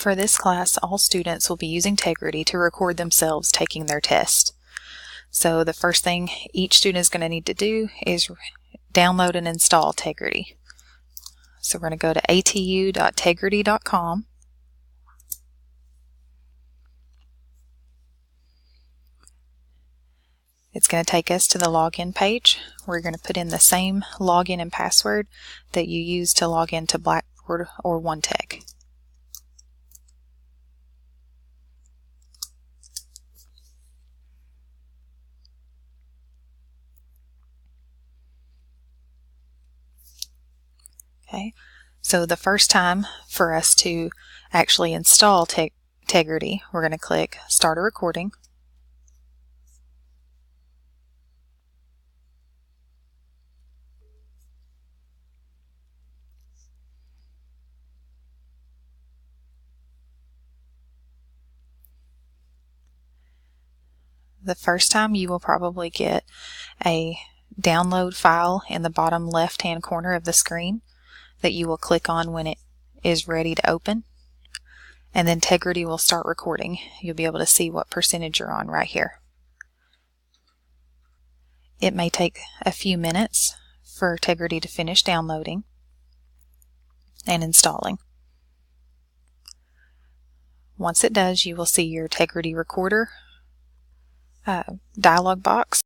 For this class, all students will be using Tegrity to record themselves taking their test. So the first thing each student is going to need to do is download and install Tegrity. So we're going to go to atu.tegrity.com. It's going to take us to the login page. We're going to put in the same login and password that you use to log into Blackboard or OneTech. Okay, so the first time for us to actually install Tegrity, we're going to click Start a Recording. The first time you will probably get a download file in the bottom left-hand corner of the screen that you will click on when it is ready to open, and then Tegrity will start recording. You'll be able to see what percentage you're on right here. It may take a few minutes for Tegrity to finish downloading and installing. Once it does, you will see your Tegrity recorder dialog box